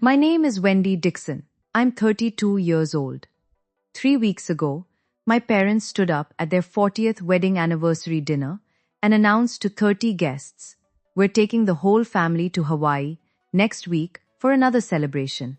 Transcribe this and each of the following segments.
My name is Wendy Dixon. I'm 32 years old. 3 weeks ago, my parents stood up at their 40th wedding anniversary dinner and announced to 30 guests, "We're taking the whole family to Hawaii next week for another celebration."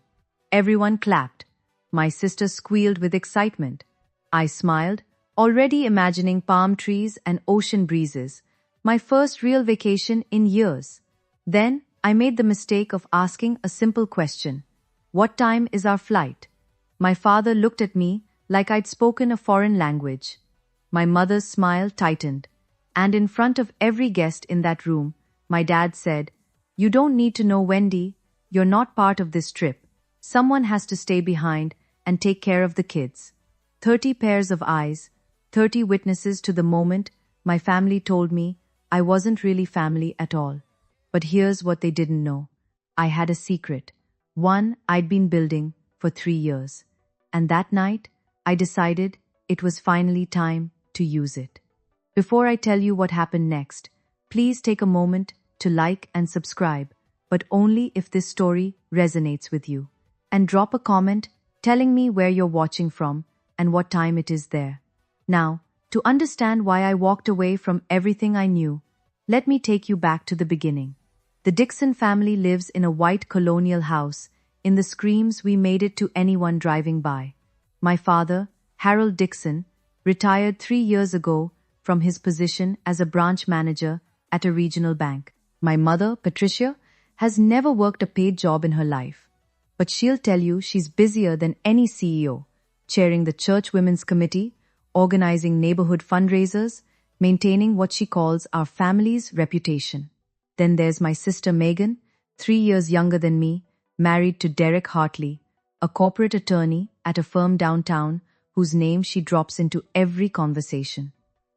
Everyone clapped. My sister squealed with excitement. I smiled, already imagining palm trees and ocean breezes, my first real vacation in years. Then, I made the mistake of asking a simple question. "What time is our flight?" My father looked at me like I'd spoken a foreign language. My mother's smile tightened, and in front of every guest in that room, my dad said, "You don't need to know, Wendy. You're not part of this trip. Someone has to stay behind and take care of the kids." 30 pairs of eyes, 30 witnesses to the moment my family told me I wasn't really family at all. But here's what they didn't know. I had a secret, one I'd been building for 3 years. And that night, I decided it was finally time to use it. Before I tell you what happened next, please take a moment to like and subscribe, but only if this story resonates with you. And drop a comment telling me where you're watching from and what time it is there. Now, to understand why I walked away from everything I knew, let me take you back to the beginning. The Dixon family lives in a white colonial house. In the screams we made it to anyone driving by. My father, Harold Dixon, retired 3 years ago from his position as a branch manager at a regional bank. My mother, Patricia, has never worked a paid job in her life. But she'll tell you she's busier than any CEO, chairing the church women's committee, organizing neighborhood fundraisers, maintaining what she calls our family's reputation. Then there's my sister Megan, 3 years younger than me, married to Derek Hartley, a corporate attorney at a firm downtown whose name she drops into every conversation.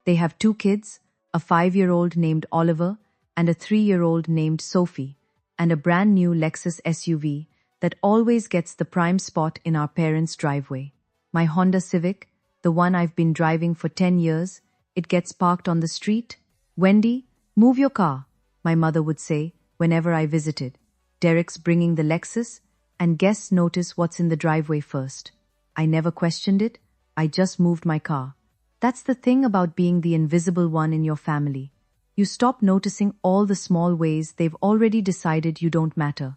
They have 2 kids, a 5-year-old named Oliver and a 3-year-old named Sophie, and a brand new Lexus SUV that always gets the prime spot in our parents' driveway. My Honda Civic, the one I've been driving for 10 years, it gets parked on the street. "Wendy, move your car," my mother would say whenever I visited. "Derek's bringing the Lexus, and guests notice what's in the driveway first." I never questioned it. I just moved my car. That's the thing about being the invisible one in your family. You stop noticing all the small ways they've already decided you don't matter.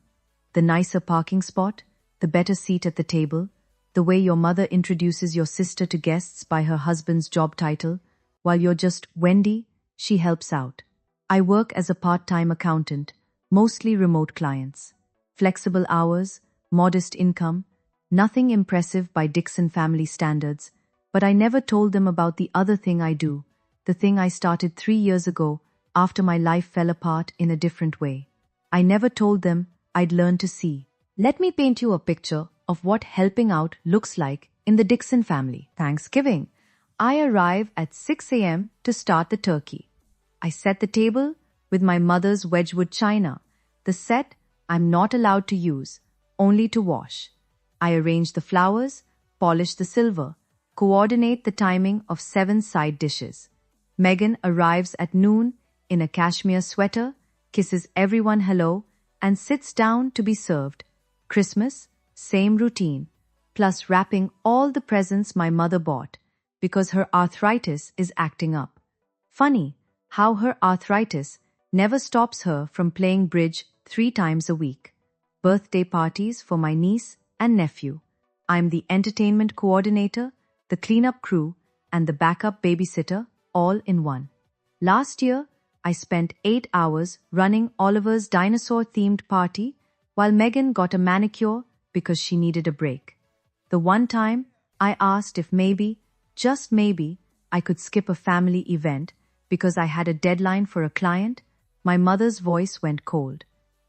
The nicer parking spot, the better seat at the table, the way your mother introduces your sister to guests by her husband's job title, while you're just Wendy, she helps out. I work as a part-time accountant, mostly remote clients. Flexible hours, modest income, nothing impressive by Dixon family standards, but I never told them about the other thing I do, the thing I started 3 years ago after my life fell apart in a different way. I never told them I'd learned to see. Let me paint you a picture of what helping out looks like in the Dixon family. Thanksgiving. I arrive at 6 a.m. to start the turkey. I set the table with my mother's Wedgwood china, the set I'm not allowed to use, only to wash. I arrange the flowers, polish the silver, coordinate the timing of 7 side dishes. Megan arrives at noon in a cashmere sweater, kisses everyone hello, and sits down to be served. Christmas, same routine, plus wrapping all the presents my mother bought because her arthritis is acting up. Funny how her arthritis never stops her from playing bridge 3 times a week. Birthday parties for my niece and nephew. I'm the entertainment coordinator, the cleanup crew, and the backup babysitter all in one. Last year, I spent 8 hours running Oliver's dinosaur-themed party while Megan got a manicure because she needed a break. The one time I asked if maybe, just maybe, I could skip a family event because I had a deadline for a client, my mother's voice went cold.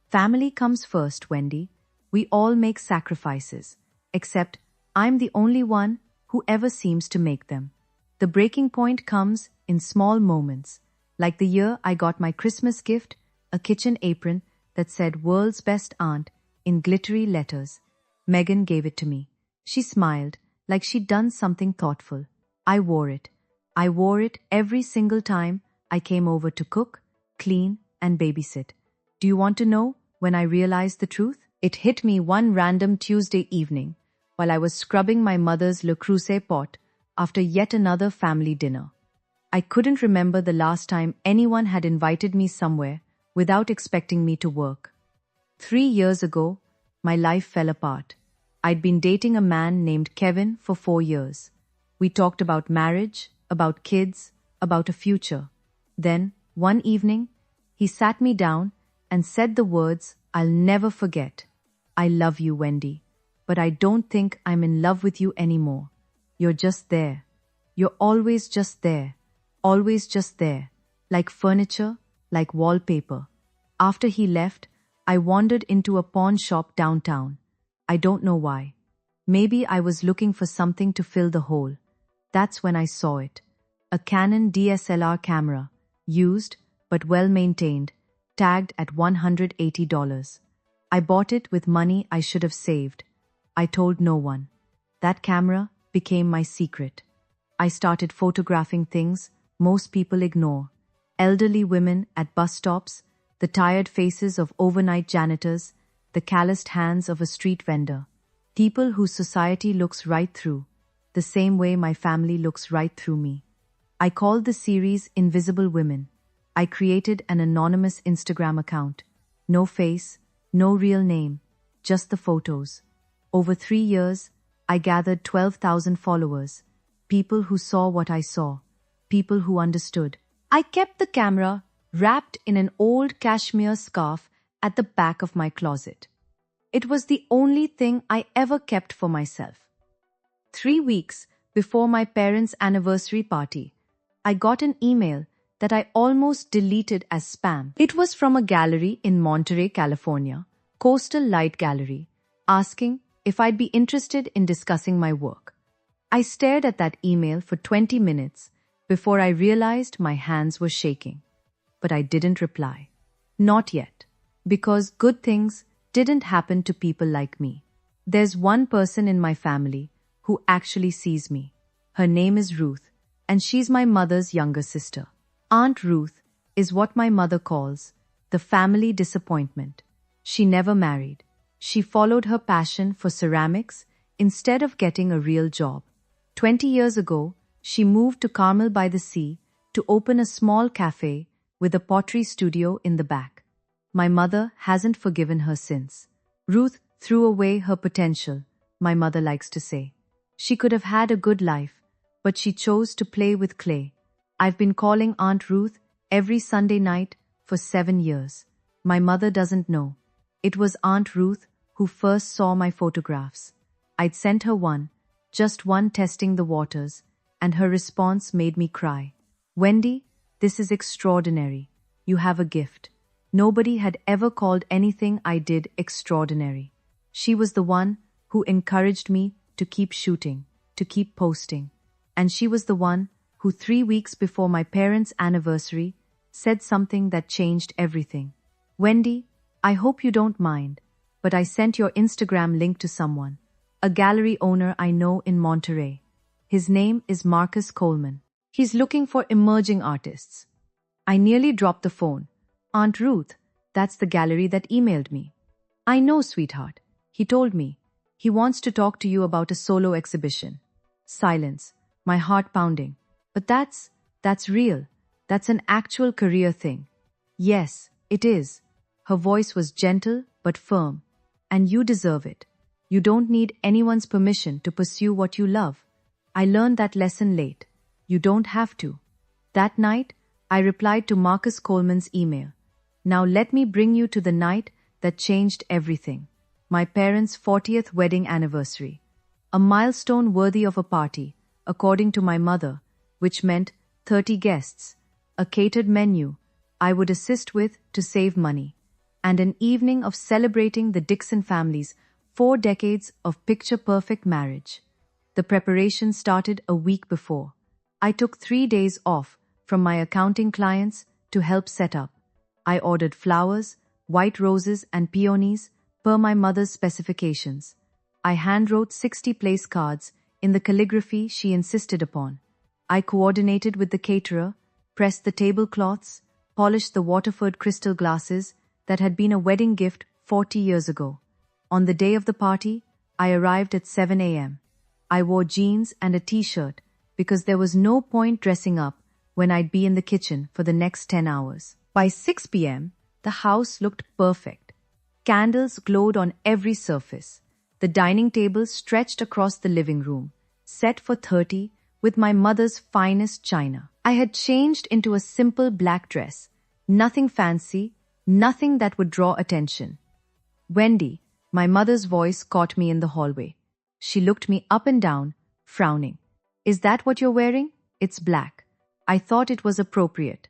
"Family comes first, Wendy. We all make sacrifices, except I'm the only one who ever seems to make them." The breaking point comes in small moments, like the year I got my Christmas gift, a kitchen apron that said "World's Best Aunt" in glittery letters. Megan gave it to me. She smiled, like she'd done something thoughtful. I wore it. I wore it every single time I came over to cook, clean, and babysit. Do you want to know when I realized the truth? It hit me one random Tuesday evening while I was scrubbing my mother's Le Creuset pot after yet another family dinner. I couldn't remember the last time anyone had invited me somewhere without expecting me to work. 3 years ago, my life fell apart. I'd been dating a man named Kevin for 4 years. We talked about marriage, about kids, about a future. Then, one evening, he sat me down and said the words I'll never forget. I love you, Wendy, but I don't think I'm in love with you anymore. You're just there. You're always just there. Always just there. Like furniture, like wallpaper. After he left, I wandered into a pawn shop downtown. I don't know why. Maybe I was looking for something to fill the hole. That's when I saw it. A Canon DSLR camera, used but well-maintained, tagged at $180. I bought it with money I should have saved. I told no one. That camera became my secret. I started photographing things most people ignore. Elderly women at bus stops, the tired faces of overnight janitors, the calloused hands of a street vendor. People whose society looks right through, the same way my family looks right through me. I called the series Invisible Women. I created an anonymous Instagram account. No face, no real name, just the photos. Over 3 years, I gathered 12,000 followers, people who saw what I saw, people who understood. I kept the camera wrapped in an old cashmere scarf at the back of my closet. It was the only thing I ever kept for myself. 3 weeks before my parents' anniversary party, I got an email that I almost deleted as spam. It was from a gallery in Monterey, California, Coastal Light Gallery, asking if I'd be interested in discussing my work. I stared at that email for 20 minutes before I realized my hands were shaking. But I didn't reply. Not yet. Because good things didn't happen to people like me. There's one person in my family who actually sees me. Her name is Ruth, and she's my mother's younger sister. Aunt Ruth is what my mother calls the family disappointment. She never married. She followed her passion for ceramics instead of getting a real job. 20 years ago, she moved to Carmel by the Sea to open a small cafe with a pottery studio in the back. My mother hasn't forgiven her since. Ruth threw away her potential, my mother likes to say. She could have had a good life, but she chose to play with clay. I've been calling Aunt Ruth every Sunday night for 7 years. My mother doesn't know. It was Aunt Ruth who first saw my photographs. I'd sent her one, just one testing the waters, and her response made me cry. Wendy, this is extraordinary. You have a gift. Nobody had ever called anything I did extraordinary. She was the one who encouraged me to keep shooting, to keep posting. And she was the one who 3 weeks before my parents' anniversary said something that changed everything. Wendy, I hope you don't mind, but I sent your Instagram link to someone, a gallery owner I know in Monterey. His name is Marcus Coleman. He's looking for emerging artists. I nearly dropped the phone. Aunt Ruth, that's the gallery that emailed me. I know, sweetheart. He told me. He wants to talk to you about a solo exhibition. Silence, my heart pounding. But that's real. That's an actual career thing. Yes, it is. Her voice was gentle but firm. And you deserve it. You don't need anyone's permission to pursue what you love. I learned that lesson late. You don't have to. That night, I replied to Marcus Coleman's email. Now let me bring you to the night that changed everything. My parents' 40th wedding anniversary. A milestone worthy of a party, according to my mother, which meant 30 guests, a catered menu I would assist with to save money, and an evening of celebrating the Dixon family's 4 decades of picture-perfect marriage. The preparation started a week before. I took 3 days off from my accounting clients to help set up. I ordered flowers, white roses and peonies per my mother's specifications. I handwrote 60 place cards in the calligraphy she insisted upon. I coordinated with the caterer, pressed the tablecloths, polished the Waterford crystal glasses that had been a wedding gift 40 years ago. On the day of the party, I arrived at 7 a.m. I wore jeans and a t-shirt because there was no point dressing up when I'd be in the kitchen for the next 10 hours. By 6 p.m., the house looked perfect. Candles glowed on every surface. The dining table stretched across the living room, set for 30 with my mother's finest china. I had changed into a simple black dress, nothing fancy, nothing that would draw attention. Wendy, my mother's voice caught me in the hallway. She looked me up and down, frowning. Is that what you're wearing? It's black. I thought it was appropriate.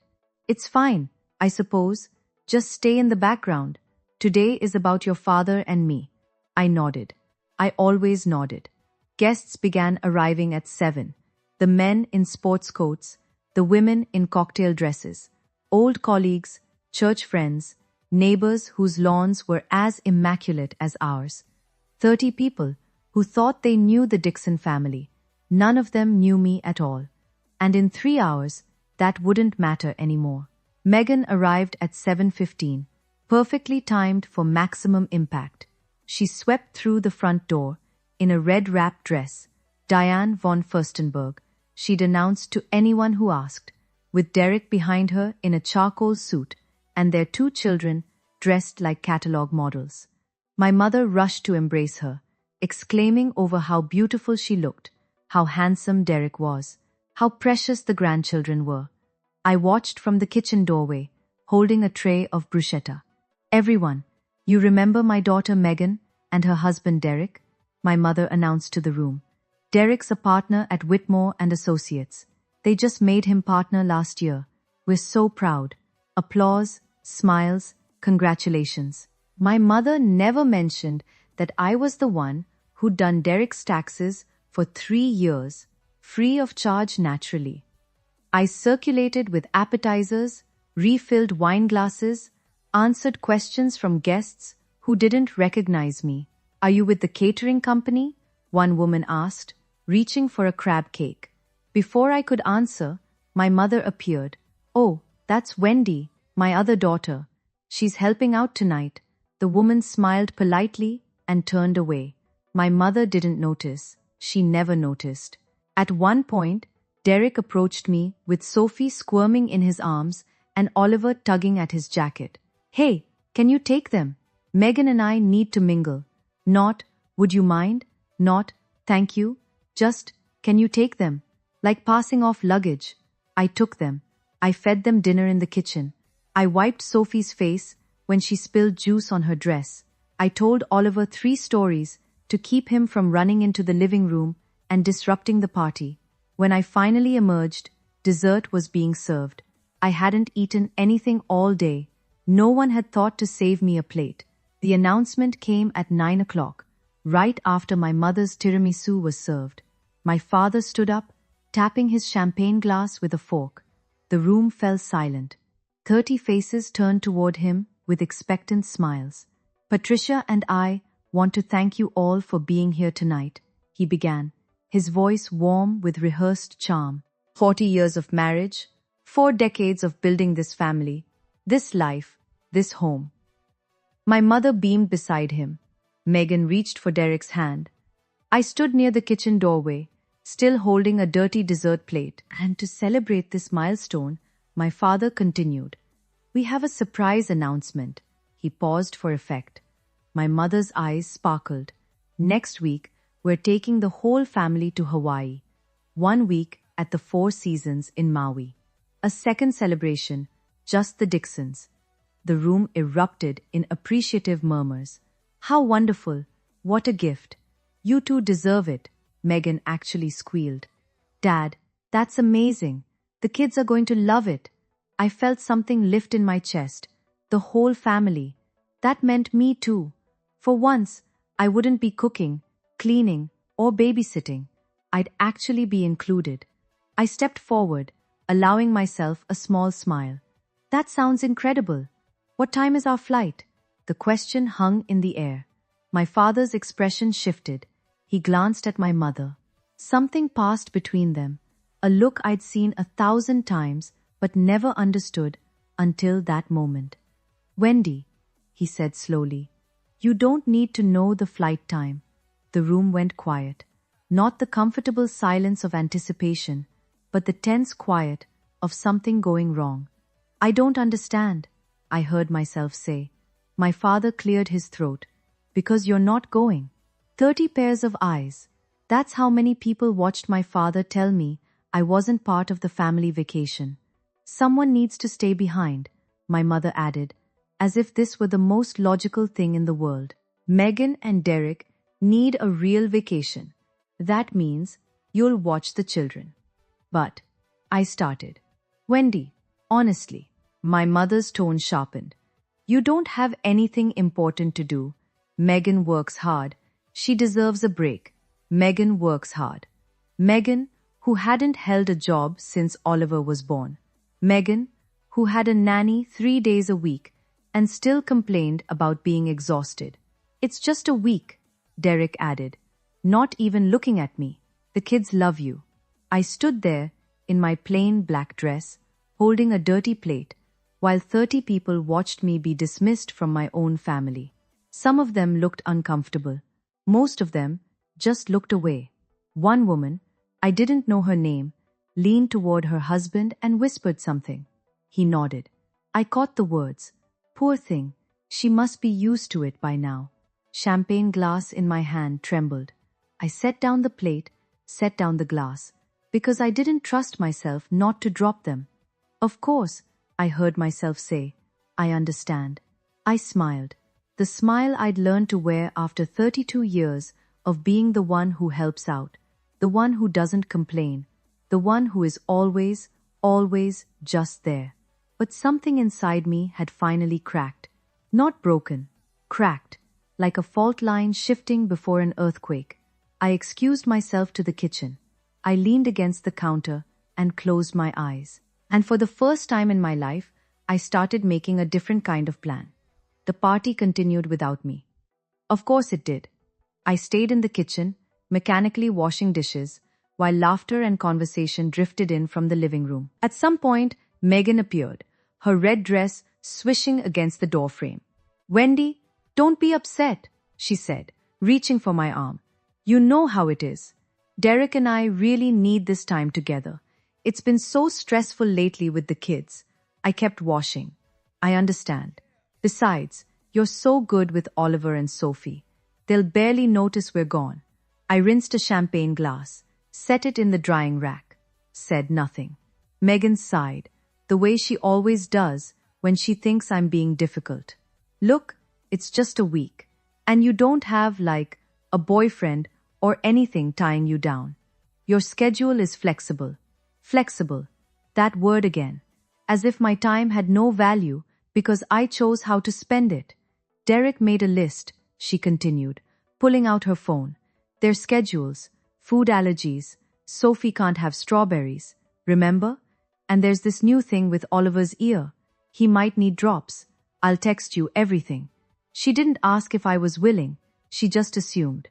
It's fine, I suppose. Just stay in the background. Today is about your father and me. I nodded. I always nodded. Guests began arriving at 7. The men in sports coats, the women in cocktail dresses, old colleagues, church friends, neighbors whose lawns were as immaculate as ours. 30 people who thought they knew the Dixon family. None of them knew me at all. And in 3 hours, that wouldn't matter anymore. Megan arrived at 7:15, perfectly timed for maximum impact. She swept through the front door in a red wrap dress, Diane von Furstenberg, she'd announced to anyone who asked, with Derek behind her in a charcoal suit and their 2 children dressed like catalog models. My mother rushed to embrace her, exclaiming over how beautiful she looked, how handsome Derek was, how precious the grandchildren were. I watched from the kitchen doorway, holding a tray of bruschetta. Everyone, you remember my daughter Megan and her husband Derek? My mother announced to the room. Derek's a partner at Whitmore and Associates. They just made him partner last year. We're so proud. Applause, smiles, congratulations. My mother never mentioned that I was the one who'd done Derek's taxes for 3 years, free of charge naturally. I circulated with appetizers, refilled wine glasses, answered questions from guests who didn't recognize me. Are you with the catering company? One woman asked, reaching for a crab cake. Before I could answer, my mother appeared. Oh, that's Wendy, my other daughter. She's helping out tonight. The woman smiled politely and turned away. My mother didn't notice. She never noticed. At one point, Derek approached me with Sophie squirming in his arms and Oliver tugging at his jacket. Hey, can you take them? Megan and I need to mingle. Not, would you mind? Not, thank you. Just, can you take them? Like passing off luggage. I took them. I fed them dinner in the kitchen. I wiped Sophie's face when she spilled juice on her dress. I told Oliver 3 stories to keep him from running into the living room and disrupting the party. When I finally emerged, dessert was being served. I hadn't eaten anything all day. No one had thought to save me a plate. The announcement came at 9 o'clock, right after my mother's tiramisu was served. My father stood up, tapping his champagne glass with a fork. The room fell silent. 30 faces turned toward him with expectant smiles. Patricia and I want to thank you all for being here tonight, he began, his voice warm with rehearsed charm. 40 years of marriage, 4 decades of building this family, this life, this home. My mother beamed beside him. Megan reached for Derek's hand. I stood near the kitchen doorway, still holding a dirty dessert plate, and to celebrate this milestone, my father continued. We have a surprise announcement. He paused for effect. My mother's eyes sparkled. Next week, we're taking the whole family to Hawaii. 1 week at the 4 Seasons in Maui. A second celebration, just the Dixons. The room erupted in appreciative murmurs. How wonderful! What a gift! You two deserve it, Megan actually squealed. Dad, that's amazing. The kids are going to love it. I felt something lift in my chest. The whole family. That meant me too. For once, I wouldn't be cooking, cleaning, or babysitting. I'd actually be included. I stepped forward, allowing myself a small smile. That sounds incredible. What time is our flight? The question hung in the air. My father's expression shifted. He glanced at my mother. Something passed between them, a look I'd seen 1,000 times but never understood until that moment. Wendy, he said slowly, You don't need to know the flight time. The room went quiet. Not the comfortable silence of anticipation, but the tense quiet of something going wrong. I don't understand, I heard myself say. My father cleared his throat. Because you're not going. 30 pairs of eyes. That's how many people watched my father tell me I wasn't part of the family vacation. Someone needs to stay behind, my mother added, as if this were the most logical thing in the world. Megan and Derek need a real vacation. That means you'll watch the children. But I started. Wendy, honestly, my mother's tone sharpened. You don't have anything important to do. Megan works hard. She deserves a break. Megan works hard. Megan, who hadn't held a job since Oliver was born. Megan, who had a nanny 3 days a week and still complained about being exhausted. It's just a week, Derek added, not even looking at me. The kids love you. I stood there in my plain black dress, holding a dirty plate, while 30 people watched me be dismissed from my own family. Some of them looked uncomfortable. Most of them just looked away. One woman, I didn't know her name, leaned toward her husband and whispered something. He nodded. I caught the words. Poor thing, she must be used to it by now. Champagne glass in my hand trembled. I set down the plate, set down the glass, because I didn't trust myself not to drop them. Of course, I heard myself say, I understand. I smiled. The smile I'd learned to wear after 32 years of being the one who helps out, the one who doesn't complain, the one who is always, always just there. But something inside me had finally cracked. Not broken, cracked, like a fault line shifting before an earthquake. I excused myself to the kitchen. I leaned against the counter and closed my eyes. And for the first time in my life, I started making a different kind of plan. The party continued without me. Of course it did. I stayed in the kitchen, mechanically washing dishes, while laughter and conversation drifted in from the living room. At some point, Megan appeared, her red dress swishing against the doorframe. Wendy, don't be upset, she said, reaching for my arm. You know how it is. Derek and I really need this time together. It's been so stressful lately with the kids. I kept washing. I understand. Besides, you're so good with Oliver and Sophie. They'll barely notice we're gone. I rinsed a champagne glass, set it in the drying rack, said nothing. Megan sighed, the way she always does when she thinks I'm being difficult. Look, it's just a week, and you don't have, like, a boyfriend or anything tying you down. Your schedule is flexible. Flexible. That word again. As if my time had no value because I chose how to spend it. Derek made a list, she continued, pulling out her phone. Their schedules, food allergies, Sophie can't have strawberries, remember? And there's this new thing with Oliver's ear. He might need drops. I'll text you everything. She didn't ask if I was willing. She just assumed.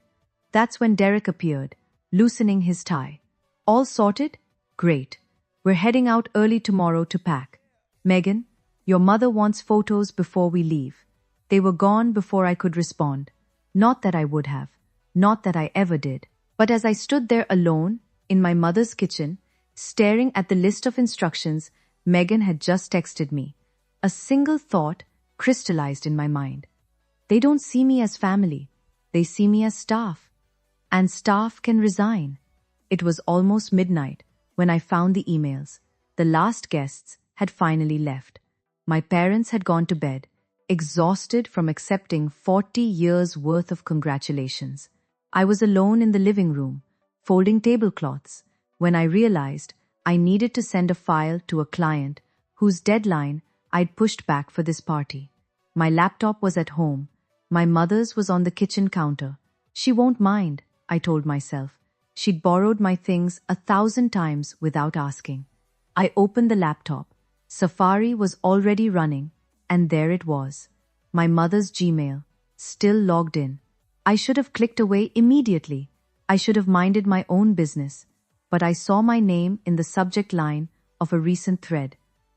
That's when Derek appeared, loosening his tie. All sorted? Great. We're heading out early tomorrow to pack. Megan, your mother wants photos before we leave. They were gone before I could respond. Not that I would have. Not that I ever did. But as I stood there alone, in my mother's kitchen, staring at the list of instructions Megan had just texted me, a single thought crystallized in my mind. They don't see me as family. They see me as staff. And staff can resign. It was almost midnight when I found the emails. The last guests had finally left. My parents had gone to bed, exhausted from accepting 40 years' worth of congratulations. I was alone in the living room, folding tablecloths, when I realized I needed to send a file to a client whose deadline I'd pushed back for this party. My laptop was at home. My mother's was on the kitchen counter. She won't mind, I told myself. She'd borrowed my things 1,000 times without asking. I opened the laptop. Safari was already running, and there it was. My mother's Gmail, still logged in. I should have clicked away immediately. I should have minded my own business. But I saw my name in the subject line of a recent thread.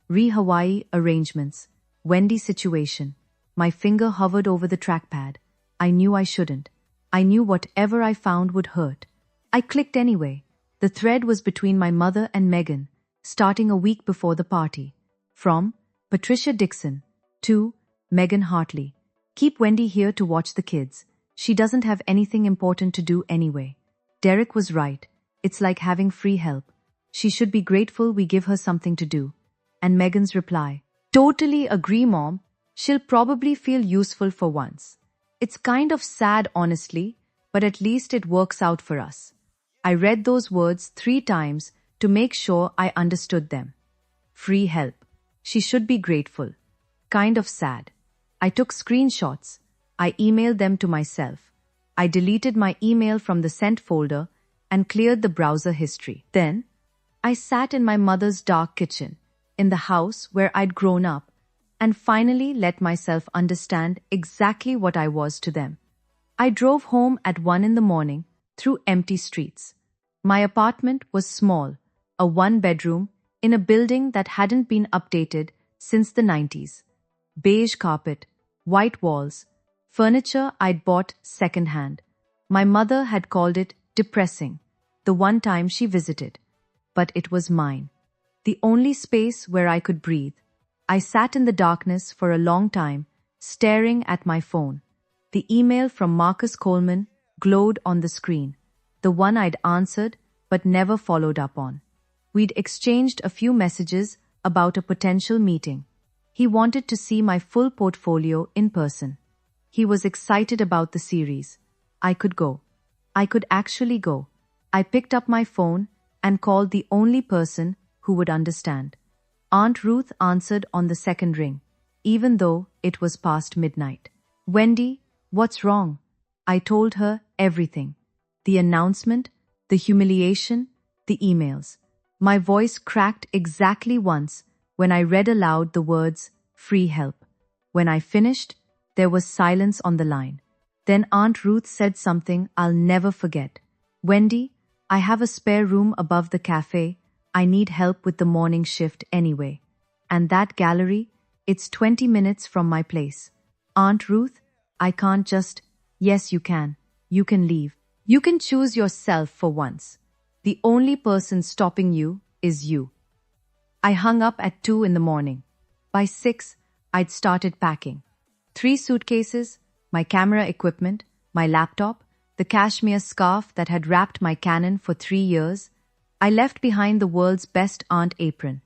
Hawaii arrangements. Wendy situation. My finger hovered over the trackpad. I knew I shouldn't. I knew whatever I found would hurt. I clicked anyway. The thread was between my mother and Megan, starting a week before the party. From Patricia Dixon to Megan Hartley. Keep Wendy here to watch the kids. She doesn't have anything important to do anyway. Derek was right. It's like having free help. She should be grateful we give her something to do. And Megan's reply. Totally agree, Mom. She'll probably feel useful for once. It's kind of sad, honestly, but at least it works out for us. I read those words 3 times to make sure I understood them. Free help. She should be grateful. Kind of sad. I took screenshots. I emailed them to myself. I deleted my email from the sent folder and cleared the browser history. Then, I sat in my mother's dark kitchen, in the house where I'd grown up, and finally let myself understand exactly what I was to them. I drove home at 1 in the morning through empty streets. My apartment was small, a 1-bedroom, in a building that hadn't been updated since the 90s. Beige carpet, white walls, furniture I'd bought secondhand. My mother had called it depressing, the one time she visited. But it was mine. The only space where I could breathe. I sat in the darkness for a long time, staring at my phone. The email from Marcus Coleman glowed on the screen, the one I'd answered but never followed up on. We'd exchanged a few messages about a potential meeting. He wanted to see my full portfolio in person. He was excited about the series. I could go. I could actually go. I picked up my phone and called the only person who would understand. Aunt Ruth answered on the second ring, even though it was past midnight. Wendy, what's wrong? I told her everything. The announcement, the humiliation, the emails. My voice cracked exactly once when I read aloud the words, free help. When I finished, there was silence on the line. Then Aunt Ruth said something I'll never forget. Wendy, I have a spare room above the cafe. I need help with the morning shift anyway. And that gallery, it's 20 minutes from my place. Aunt Ruth, I can't just... Yes, you can. You can leave. You can choose yourself for once. The only person stopping you is you. I hung up at 2 in the morning. By 6, I'd started packing. 3 suitcases, my camera equipment, my laptop, the cashmere scarf that had wrapped my Canon for 3 years. I left behind the world's best aunt apron.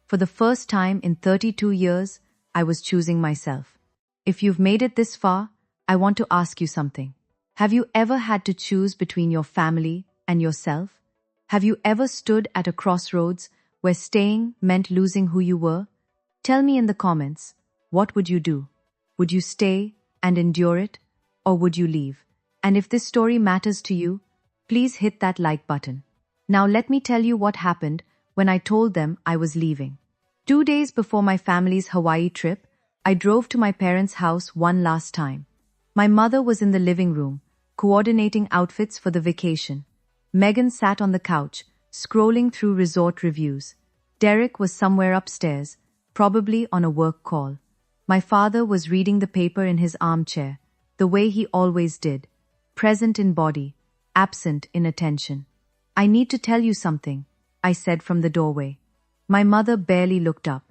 For the first time in 32 years, I was choosing myself. If you've made it this far, I want to ask you something. Have you ever had to choose between your family and yourself? Have you ever stood at a crossroads where staying meant losing who you were? Tell me in the comments, what would you do? Would you stay and endure it, or would you leave? And if this story matters to you, please hit that like button. Now let me tell you what happened when I told them I was leaving. 2 days before my family's Hawaii trip, I drove to my parents' house one last time. My mother was in the living room, coordinating outfits for the vacation. Megan sat on the couch, scrolling through resort reviews. Derek was somewhere upstairs, probably on a work call. My father was reading the paper in his armchair, the way he always did, present in body, absent in attention. I need to tell you something, I said from the doorway. My mother barely looked up.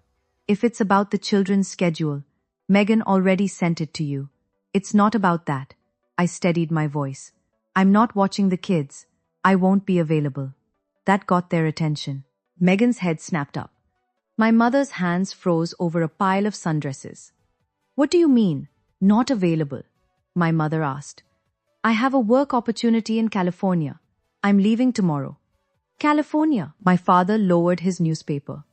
If it's about the children's schedule, Megan already sent it to you. It's not about that. I steadied my voice. I'm not watching the kids. I won't be available. That got their attention. Megan's head snapped up. My mother's hands froze over a pile of sundresses. What do you mean, not available? My mother asked. I have a work opportunity in California. I'm leaving tomorrow. California. My father lowered his newspaper.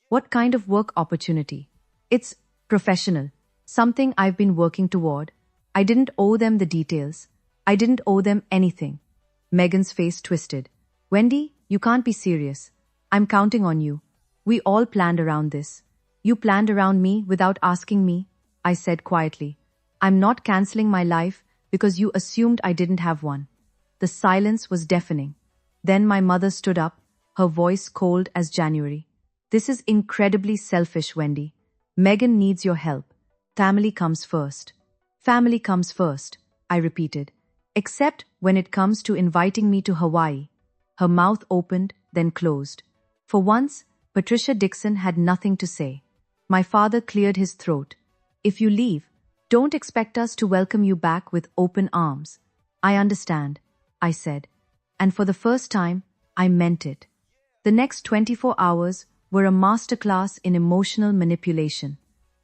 What kind of work opportunity? It's professional. Something I've been working toward. I didn't owe them the details. I didn't owe them anything. Megan's face twisted. Wendy, you can't be serious. I'm counting on you. We all planned around this. You planned around me without asking me, I said quietly. I'm not canceling my life because you assumed I didn't have one. The silence was deafening. Then my mother stood up, her voice cold as January. This is incredibly selfish, Wendy. Megan needs your help. Family comes first. Family comes first. I repeated. Except when it comes to inviting me to Hawaii. Her mouth opened, then closed. For once, Patricia Dixon had nothing to say. My father cleared his throat. If you leave, don't expect us to welcome you back with open arms. I understand, I said. And for the first time, I meant it. The next 24 hours were a masterclass in emotional manipulation.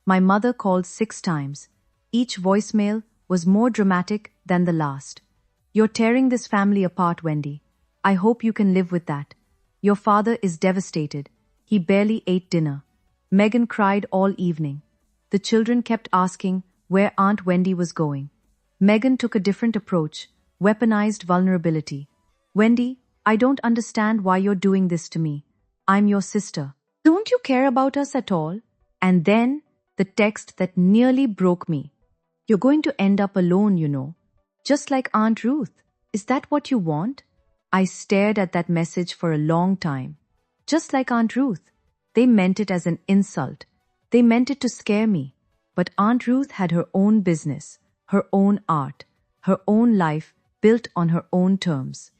My mother called 6 times. Each voicemail was more dramatic than the last. You're tearing this family apart, Wendy. I hope you can live with that. Your father is devastated. He barely ate dinner. Megan cried all evening. The children kept asking where Aunt Wendy was going. Megan took a different approach, weaponized vulnerability. Wendy, I don't understand why you're doing this to me. I'm your sister. Don't you care about us at all? And then, the text that nearly broke me. You're going to end up alone, you know. Just like Aunt Ruth. Is that what you want? I stared at that message for a long time. Just like Aunt Ruth. They meant it as an insult. They meant it to scare me. But Aunt Ruth had her own business, her own art, her own life built on her own terms.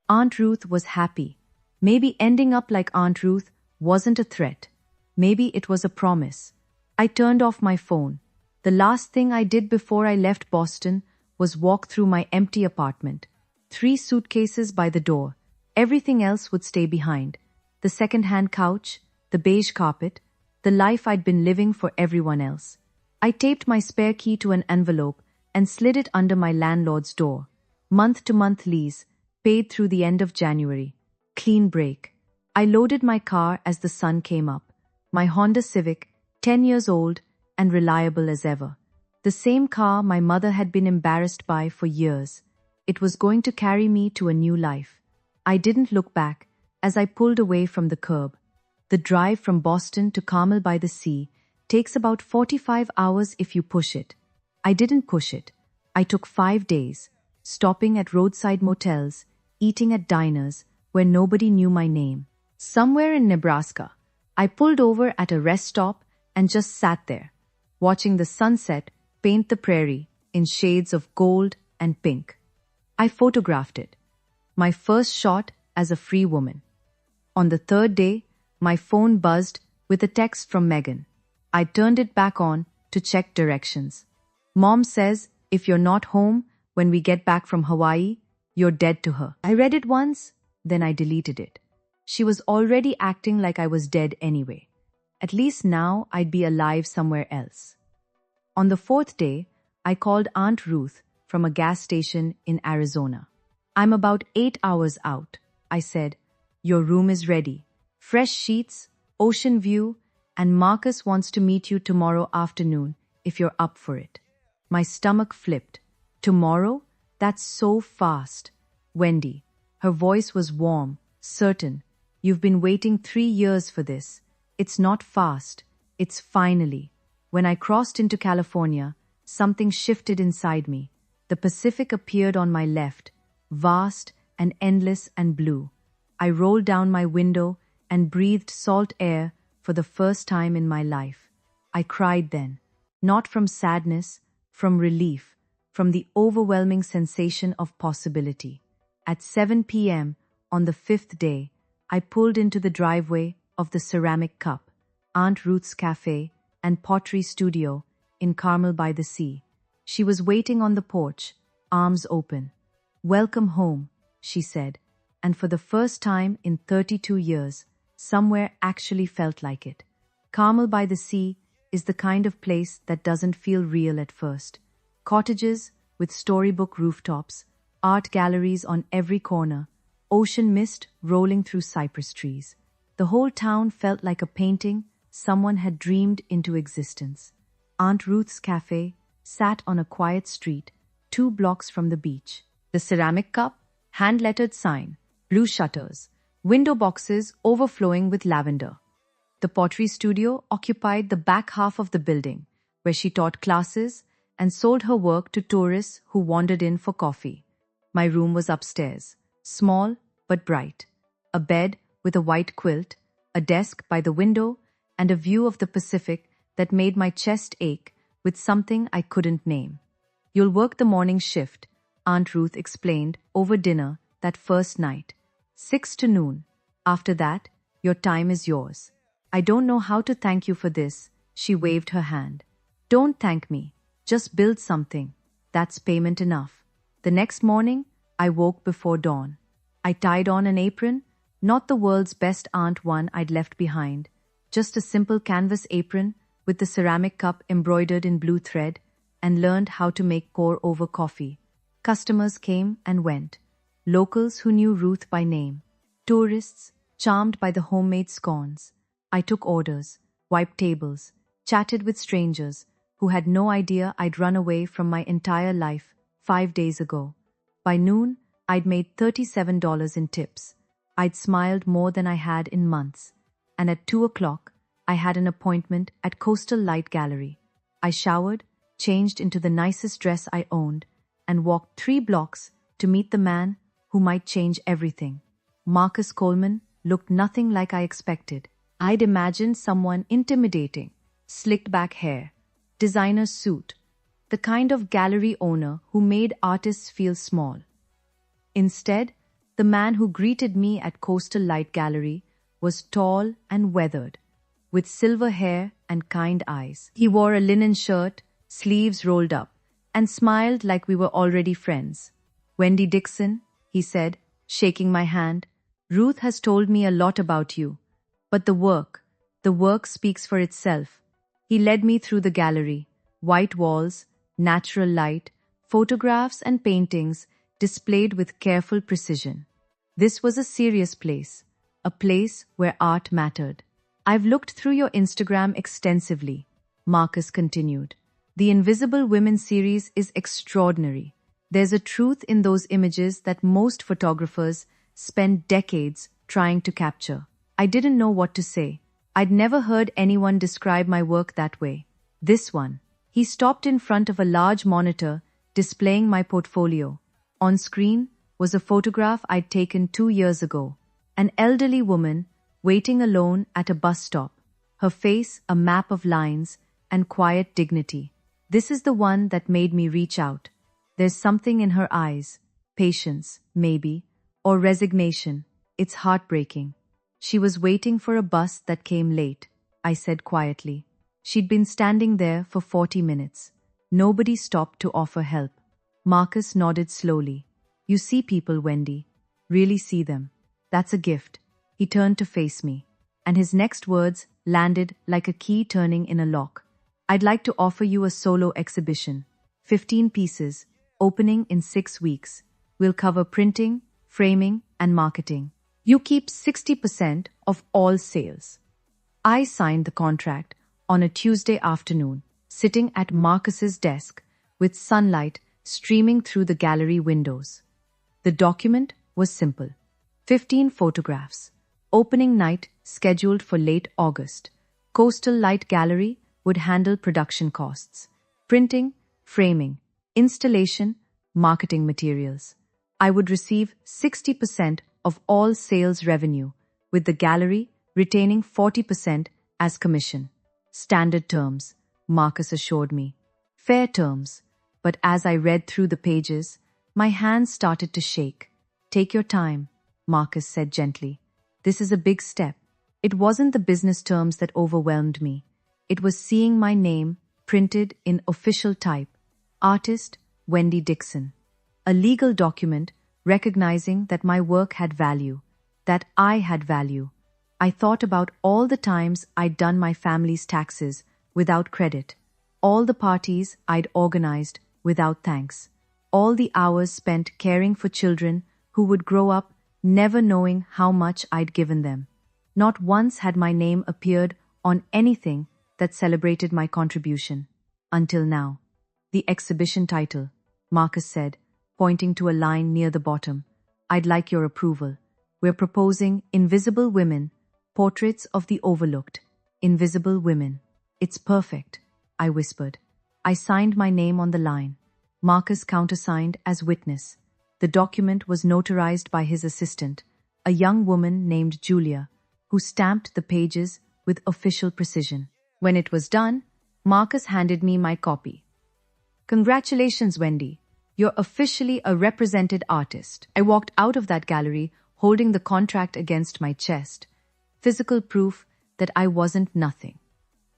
Aunt Ruth was happy. Maybe ending up like Aunt Ruth wasn't a threat. Maybe it was a promise. I turned off my phone. The last thing I did before I left Boston was walk through my empty apartment. 3 suitcases by the door. Everything else would stay behind. The second-hand couch, the beige carpet, the life I'd been living for everyone else. I taped my spare key to an envelope and slid it under my landlord's door. Month-to-month lease, paid through the end of January. Clean break. I loaded my car as the sun came up. My Honda Civic, 10 years old and reliable as ever. The same car my mother had been embarrassed by for years. It was going to carry me to a new life. I didn't look back as I pulled away from the curb. The drive from Boston to Carmel by the Sea takes about 45 hours if you push it. I didn't push it. I took 5 days, stopping at roadside motels, eating at diners where nobody knew my name. Somewhere in Nebraska, I pulled over at a rest stop and just sat there, watching the sunset paint the prairie in shades of gold and pink. I photographed it. My first shot as a free woman. On the 3rd day, my phone buzzed with a text from Megan. I turned it back on to check directions. Mom says if you're not home when we get back from Hawaii, you're dead to her. I read it once, then I deleted it. She was already acting like I was dead anyway. At least now I'd be alive somewhere else. On the 4th day, I called Aunt Ruth from a gas station in Arizona. I'm about 8 hours out, I said. Your room is ready. Fresh sheets, ocean view, and Marcus wants to meet you tomorrow afternoon if you're up for it. My stomach flipped. Tomorrow? That's so fast. Wendy. Her voice was warm, certain. You've been waiting 3 years for this. It's not fast. It's finally. When I crossed into California, something shifted inside me. The Pacific appeared on my left, vast and endless and blue. I rolled down my window and breathed salt air for the first time in my life. I cried then, not from sadness, from relief, from the overwhelming sensation of possibility. At 7 p.m. on the 5th day, I pulled into the driveway of the Ceramic Cup, Aunt Ruth's Cafe and Pottery Studio in Carmel by the Sea. She was waiting on the porch, arms open. Welcome home, she said, and for the first time in 32 years, somewhere actually felt like it. Carmel by the Sea is the kind of place that doesn't feel real at first. Cottages with storybook rooftops, art galleries on every corner, ocean mist rolling through cypress trees. The whole town felt like a painting someone had dreamed into existence. Aunt Ruth's Cafe sat on a quiet street, 2 blocks from the beach. The Ceramic Cup, hand-lettered sign, blue shutters, window boxes overflowing with lavender. The Pottery Studio occupied the back half of the building, where she taught classes and sold her work to tourists who wandered in for coffee. My room was upstairs, small but bright. A bed with a white quilt, a desk by the window, and a view of the Pacific that made my chest ache with something I couldn't name. You'll work the morning shift, Aunt Ruth explained over dinner that first night. 6 to noon. After that, your time is yours. I don't know how to thank you for this, she waved her hand. Don't thank me. Just build something. That's payment enough. The next morning, I woke before dawn. I tied on an apron, not the world's best aunt one I'd left behind, just a simple canvas apron with the ceramic cup embroidered in blue thread, and learned how to make pour-over coffee. Customers came and went. Locals who knew Ruth by name. Tourists, charmed by the homemade scones. I took orders, wiped tables, chatted with strangers who had no idea I'd run away from my entire life 5 days ago. By noon, I'd made $37 in tips. I'd smiled more than I had in months. And at 2 o'clock, I had an appointment at Coastal Light Gallery. I showered, changed into the nicest dress I owned, and walked 3 blocks to meet the man who might change everything. Marcus Coleman looked nothing like I expected. I'd imagined someone intimidating, slicked back hair, designer suit, the kind of gallery owner who made artists feel small. Instead, the man who greeted me at Coastal Light Gallery was tall and weathered, with silver hair and kind eyes. He wore a linen shirt, sleeves rolled up, and smiled like we were already friends. Wendy Dixon, he said, shaking my hand, Ruth has told me a lot about you. But the work speaks for itself. He led me through the gallery, white walls, natural light, photographs and paintings displayed with careful precision. This was a serious place, a place where art mattered. I've looked through your Instagram extensively, Marcus continued. The Invisible Women series is extraordinary. There's a truth in those images that most photographers spend decades trying to capture. I didn't know what to say. I'd never heard anyone describe my work that way. This one. He stopped in front of a large monitor displaying my portfolio. On screen was a photograph I'd taken 2 years ago. An elderly woman waiting alone at a bus stop. Her face a map of lines and quiet dignity. This is the one that made me reach out. There's something in her eyes. Patience, maybe, or resignation. It's heartbreaking. She was waiting for a bus that came late, I said quietly. She'd been standing there for 40 minutes. Nobody stopped to offer help. Marcus nodded slowly. You see people, Wendy. Really see them. That's a gift. He turned to face me, and his next words landed like a key turning in a lock. I'd like to offer you a solo exhibition. 15 pieces, opening in 6 weeks. We'll cover printing, framing, and marketing. You keep 60% of all sales. I signed the contract on a Tuesday afternoon, sitting at Marcus's desk with sunlight streaming through the gallery windows. The document was simple. 15 photographs. Opening night scheduled for late August. Coastal Light Gallery would handle production costs. Printing, framing, installation, marketing materials. I would receive 60% of all sales revenue, with the gallery retaining 40% as commission. Standard terms, Marcus assured me. Fair terms, but as I read through the pages, my hands started to shake. Take your time, Marcus said gently. This is a big step. It wasn't the business terms that overwhelmed me. It was seeing my name printed in official type. Artist, Wendy Dixon. A legal document recognizing that my work had value, that I had value. I thought about all the times I'd done my family's taxes without credit, all the parties I'd organized without thanks, all the hours spent caring for children who would grow up never knowing how much I'd given them. Not once had my name appeared on anything that celebrated my contribution. Until now. The exhibition title, Marcus said, pointing to a line near the bottom. I'd like your approval. We're proposing Invisible Women, Portraits of the Overlooked. Invisible Women. It's perfect, I whispered. I signed my name on the line. Marcus countersigned as witness. The document was notarized by his assistant, a young woman named Julia, who stamped the pages with official precision. When it was done, Marcus handed me my copy. Congratulations, Wendy. You're officially a represented artist. I walked out of that gallery holding the contract against my chest. Physical proof that I wasn't nothing.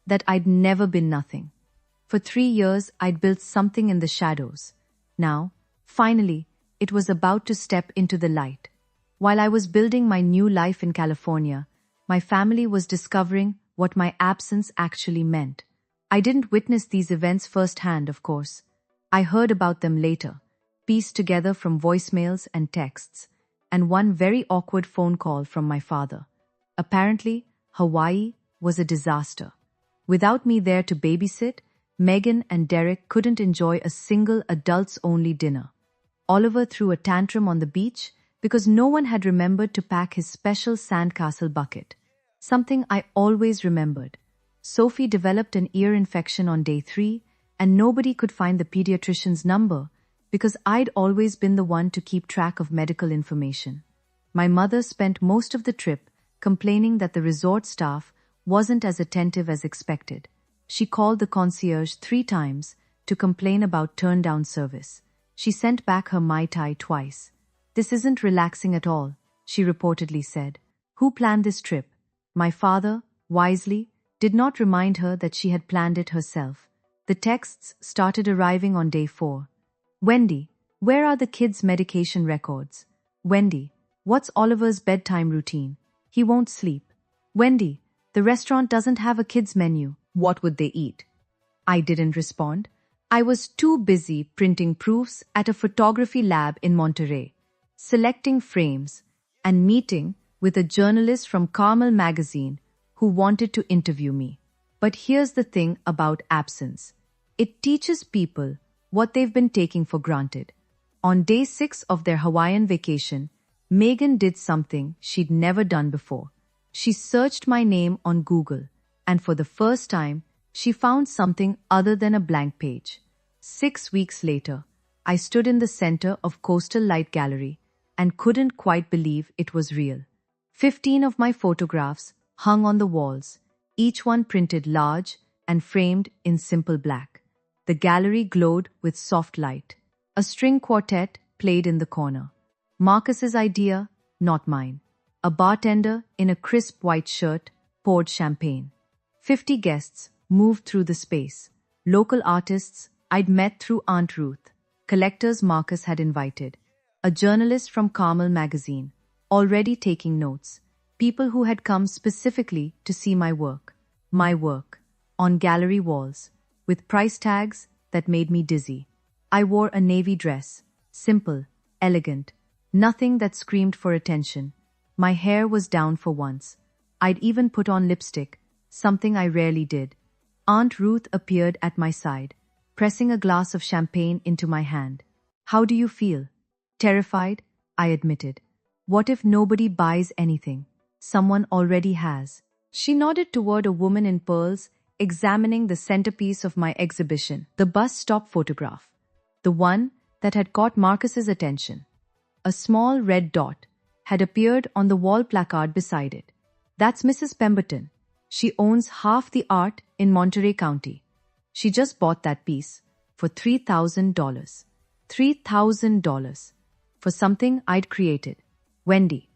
That I'd never been nothing. For 3 years, I'd built something in the shadows. Now, finally, it was about to step into the light. While I was building my new life in California, my family was discovering what my absence actually meant. I didn't witness these events firsthand, of course. I heard about them later, pieced together from voicemails and texts, and one very awkward phone call from my father. Apparently, Hawaii was a disaster. Without me there to babysit, Megan and Derek couldn't enjoy a single adults-only dinner. Oliver threw a tantrum on the beach because no one had remembered to pack his special sandcastle bucket, something I always remembered. Sophie developed an ear infection on day 3, and nobody could find the pediatrician's number because I'd always been the one to keep track of medical information. My mother spent most of the trip complaining that the resort staff wasn't as attentive as expected. She called the concierge 3 times to complain about turned-down service. She sent back her Mai Tai twice. "This isn't relaxing at all," she reportedly said. Who planned this trip? My father, wisely, did not remind her that she had planned it herself. The texts started arriving on day 4. "Wendy, where are the kids' medication records? Wendy, what's Oliver's bedtime routine? He won't sleep. Wendy, the restaurant doesn't have a kids' menu. What would they eat?" I didn't respond. I was too busy printing proofs at a photography lab in Monterey, selecting frames, and meeting with a journalist from Carmel magazine who wanted to interview me. But here's the thing about absence. It teaches people what they've been taking for granted. On day 6 of their Hawaiian vacation, Megan did something she'd never done before. She searched my name on Google, and for the first time, she found something other than a blank page. 6 weeks later, I stood in the center of Coastal Light Gallery and couldn't quite believe it was real. 15 of my photographs hung on the walls, each one printed large and framed in simple black. The gallery glowed with soft light. A string quartet played in the corner. Marcus's idea, not mine. A bartender in a crisp white shirt poured champagne. 50 guests moved through the space. Local artists I'd met through Aunt Ruth. Collectors Marcus had invited. A journalist from Carmel magazine, already taking notes. People who had come specifically to see my work. My work. On gallery walls. With price tags that made me dizzy. I wore a navy dress. Simple, elegant. Nothing that screamed for attention. My hair was down for once. I'd even put on lipstick, something I rarely did. Aunt Ruth appeared at my side, pressing a glass of champagne into my hand. "How do you feel?" "Terrified," I admitted. "What if nobody buys anything? Someone already has." She nodded toward a woman in pearls, examining the centerpiece of my exhibition, the bus stop photograph, the one that had caught Marcus's attention. A small red dot had appeared on the wall placard beside it. "That's Mrs. Pemberton. She owns half the art in Monterey County. She just bought that piece for $3,000. $3,000 for something I'd created. Wendy."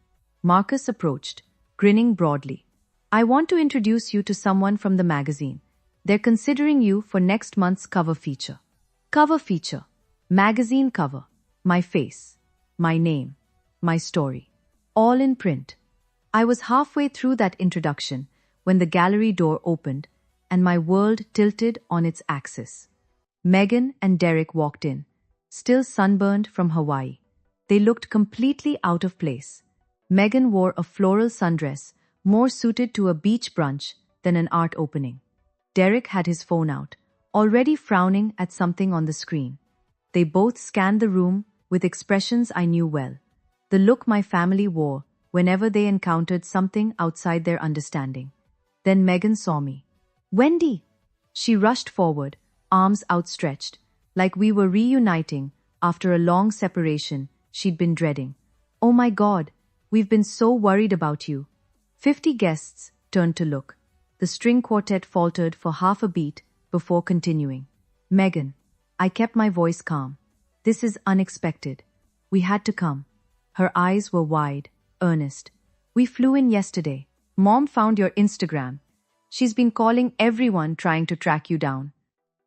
Marcus approached, grinning broadly. "I want to introduce you to someone from the magazine. They're considering you for next month's cover feature." Cover feature. Magazine cover. My face. My name. My story. All in print. I was halfway through that introduction when the gallery door opened and my world tilted on its axis. Megan and Derek walked in, still sunburned from Hawaii. They looked completely out of place. Megan wore a floral sundress more suited to a beach brunch than an art opening. Derek had his phone out, already frowning at something on the screen. They both scanned the room with expressions I knew well, the look my family wore whenever they encountered something outside their understanding. Then Megan saw me. "Wendy!" She rushed forward, arms outstretched, like we were reuniting after a long separation she'd been dreading. "Oh my God, we've been so worried about you." 50 guests turned to look. The string quartet faltered for half a beat before continuing. "Megan, I kept my voice calm. This is unexpected. We had to come. Her eyes were wide, earnest. We flew in yesterday. Mom found your Instagram. She's been calling everyone trying to track you down.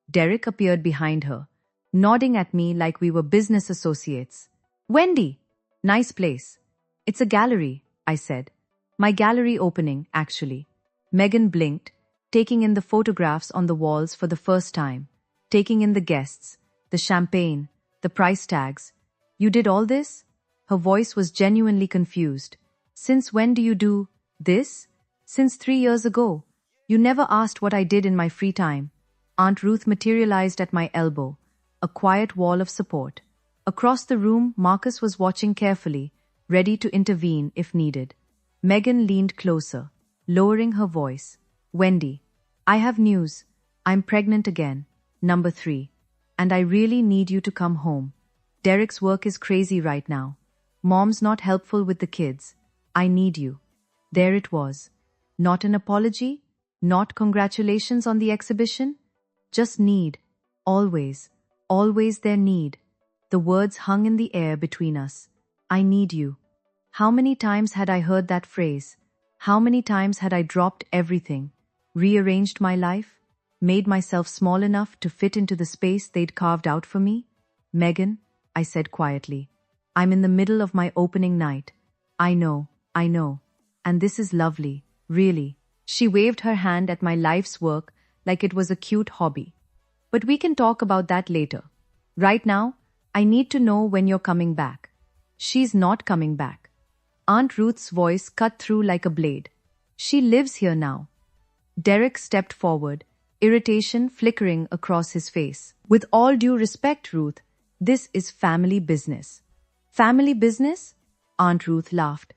Derek appeared behind her, nodding at me like we were business associates. Wendy! Nice place. It's a gallery, I said. My gallery opening, actually. Megan blinked, taking in the photographs on the walls for the first time, taking in the guests, the champagne, the price tags. You did all this? Her voice was genuinely confused. Since when do you do this? Since 3 years ago. You never asked what I did in my free time. Aunt Ruth materialized at my elbow, a quiet wall of support. Across the room, Marcus was watching carefully, ready to intervene if needed. Megan leaned closer, lowering her voice. Wendy, I have news. I'm pregnant again, number 3, and I really need you to come home. Derek's work is crazy right now. Mom's not helpful with the kids. I need you. There it was. Not an apology, not congratulations on the exhibition, just need. Always, always their need. The words hung in the air between us. I need you. How many times had I heard that phrase? How many times had I dropped everything, rearranged my life, made myself small enough to fit into the space they'd carved out for me? Megan, I said quietly, I'm in the middle of my opening night. I know. And this is lovely, really. She waved her hand at my life's work like it was a cute hobby. But we can talk about that later. Right now, I need to know when you're coming back. She's not coming back. Aunt Ruth's voice cut through like a blade. She lives here now. Derek stepped forward, irritation flickering across his face. With all due respect, Ruth, this is family business. Family business? Aunt Ruth laughed.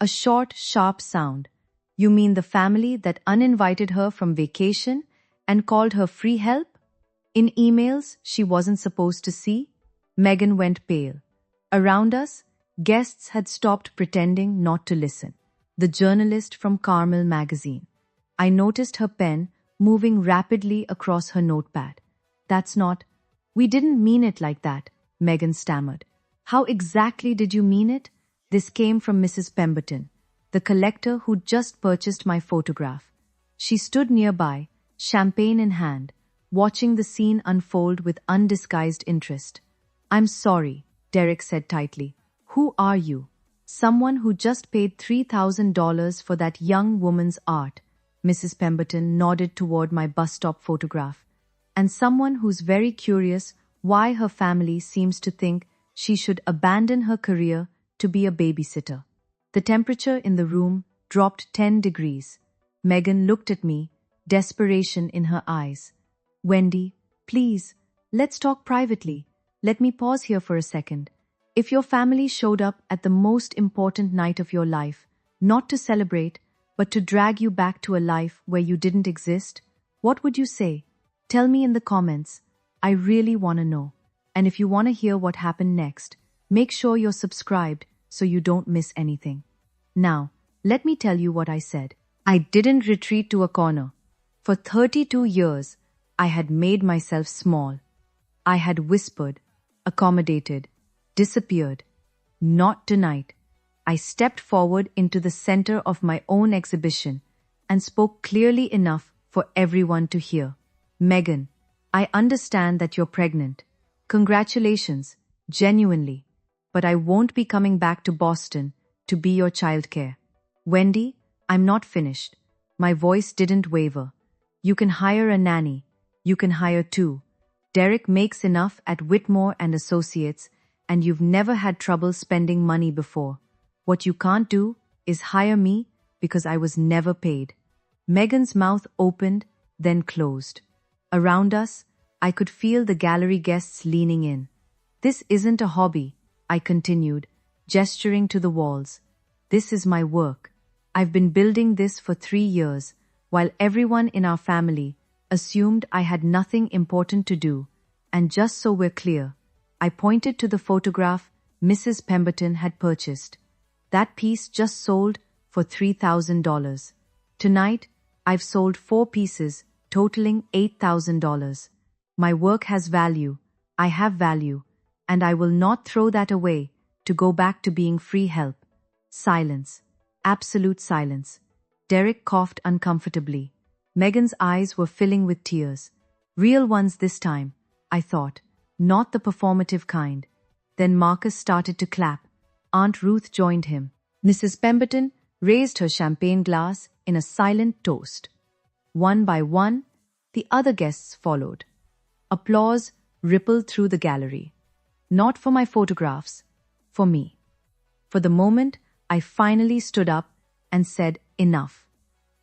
A short, sharp sound. You mean the family that uninvited her from vacation and called her free help? In emails she wasn't supposed to see? Megan went pale. Around us, guests had stopped pretending not to listen. The journalist from Carmel magazine. I noticed her pen moving rapidly across her notepad. That's not... We didn't mean it like that, Megan stammered. How exactly did you mean it? This came from Mrs. Pemberton, the collector who'd just purchased my photograph. She stood nearby, champagne in hand, watching the scene unfold with undisguised interest. I'm sorry, Derek said tightly. Who are you? Someone who just paid $3,000 for that young woman's art. Mrs. Pemberton nodded toward my bus stop photograph. And someone who's very curious why her family seems to think she should abandon her career to be a babysitter. The temperature in the room dropped 10 degrees. Megan looked at me, desperation in her eyes. Wendy, please, let's talk privately. Let me pause here for a second. If your family showed up at the most important night of your life, not to celebrate, but to drag you back to a life where you didn't exist, what would you say? Tell me in the comments. I really want to know. And if you want to hear what happened next, make sure you're subscribed so you don't miss anything. Now, let me tell you what I said. I didn't retreat to a corner. For 32 years, I had made myself small. I had whispered, accommodated, disappeared. Not tonight. I stepped forward into the center of my own exhibition and spoke clearly enough for everyone to hear. Megan, I understand that you're pregnant. Congratulations, genuinely. But I won't be coming back to Boston to be your childcare. Wendy, I'm not finished. My voice didn't waver. You can hire a nanny. You can hire 2. Derek makes enough at Whitmore and Associates, and you've never had trouble spending money before. What you can't do is hire me because I was never paid. Megan's mouth opened, then closed. Around us, I could feel the gallery guests leaning in. This isn't a hobby, I continued, gesturing to the walls. This is my work. I've been building this for 3 years, while everyone in our family assumed I had nothing important to do. And just so we're clear, I pointed to the photograph Mrs. Pemberton had purchased. That piece just sold for $3,000. Tonight, I've sold 4 pieces, totaling $8,000. My work has value, I have value, and I will not throw that away to go back to being free help. Silence. Absolute silence. Derek coughed uncomfortably. Megan's eyes were filling with tears. Real ones this time, I thought, not the performative kind. Then Marcus started to clap. Aunt Ruth joined him. Mrs. Pemberton raised her champagne glass in a silent toast. One by one, the other guests followed. Applause rippled through the gallery. Not for my photographs, for me. For the moment, I finally stood up and said, enough.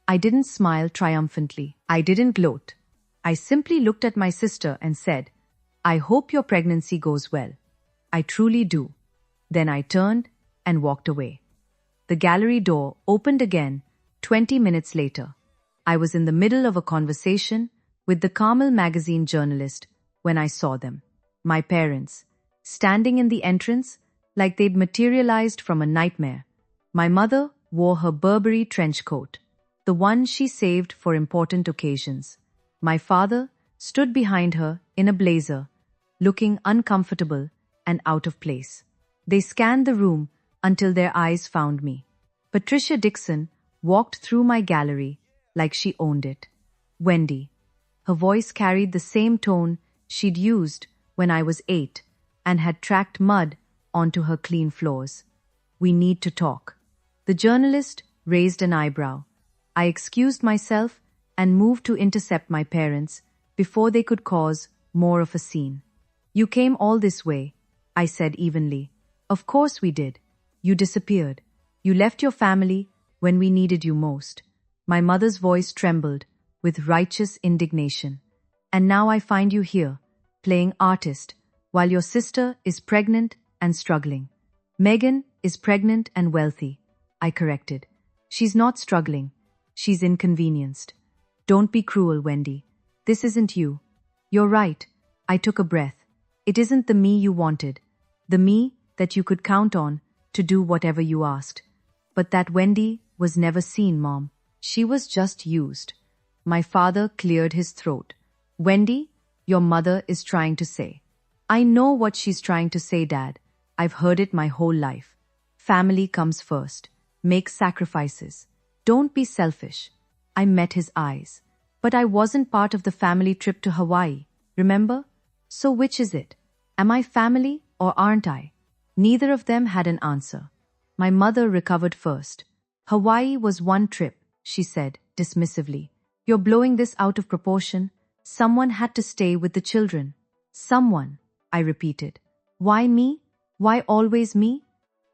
I didn't smile triumphantly. I didn't gloat. I simply looked at my sister and said, I hope your pregnancy goes well. I truly do. Then I turned and walked away. The gallery door opened again 20 minutes later. I was in the middle of a conversation with the Carmel magazine journalist when I saw them. My parents, standing in the entrance like they'd materialized from a nightmare. My mother wore her Burberry trench coat, the one she saved for important occasions. My father stood behind her in a blazer, looking uncomfortable and out of place. They scanned the room until their eyes found me. Patricia Dixon walked through my gallery like she owned it. Wendy. Her voice carried the same tone she'd used when I was 8 and had tracked mud onto her clean floors. We need to talk. The journalist raised an eyebrow. I excused myself and moved to intercept my parents before they could cause more of a scene. You came all this way, I said evenly. Of course we did. You disappeared. You left your family when we needed you most. My mother's voice trembled with righteous indignation. And now I find you here, playing artist, while your sister is pregnant and struggling. Megan is pregnant and wealthy, I corrected. She's not struggling. She's inconvenienced. Don't be cruel, Wendy. This isn't you. You're right. I took a breath. It isn't the me you wanted. The me that you could count on to do whatever you asked. But that Wendy was never seen, Mom. She was just used. My father cleared his throat. Wendy, your mother is trying to say. I know what she's trying to say, Dad. I've heard it my whole life. Family comes first. Make sacrifices. Don't be selfish. I met his eyes. But I wasn't part of the family trip to Hawaii, remember? So which is it? Am I family or aren't I? Neither of them had an answer. My mother recovered first. Hawaii was one trip, she said dismissively. You're blowing this out of proportion. Someone had to stay with the children. Someone, I repeated. Why me? Why always me?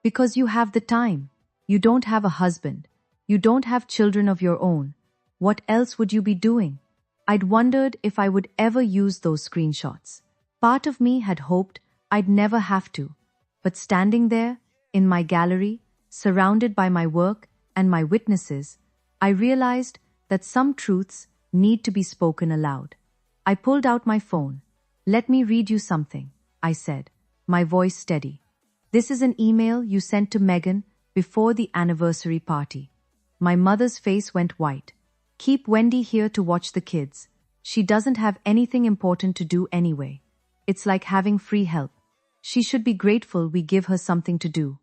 Because you have the time. You don't have a husband. You don't have children of your own. What else would you be doing? I'd wondered if I would ever use those screenshots. Part of me had hoped I'd never have to. But standing there, in my gallery, surrounded by my work and my witnesses, I realized that some truths need to be spoken aloud. I pulled out my phone. Let me read you something, I said, my voice steady. This is an email you sent to Megan before the anniversary party. My mother's face went white. Keep Wendy here to watch the kids. She doesn't have anything important to do anyway. It's like having free help. She should be grateful we give her something to do.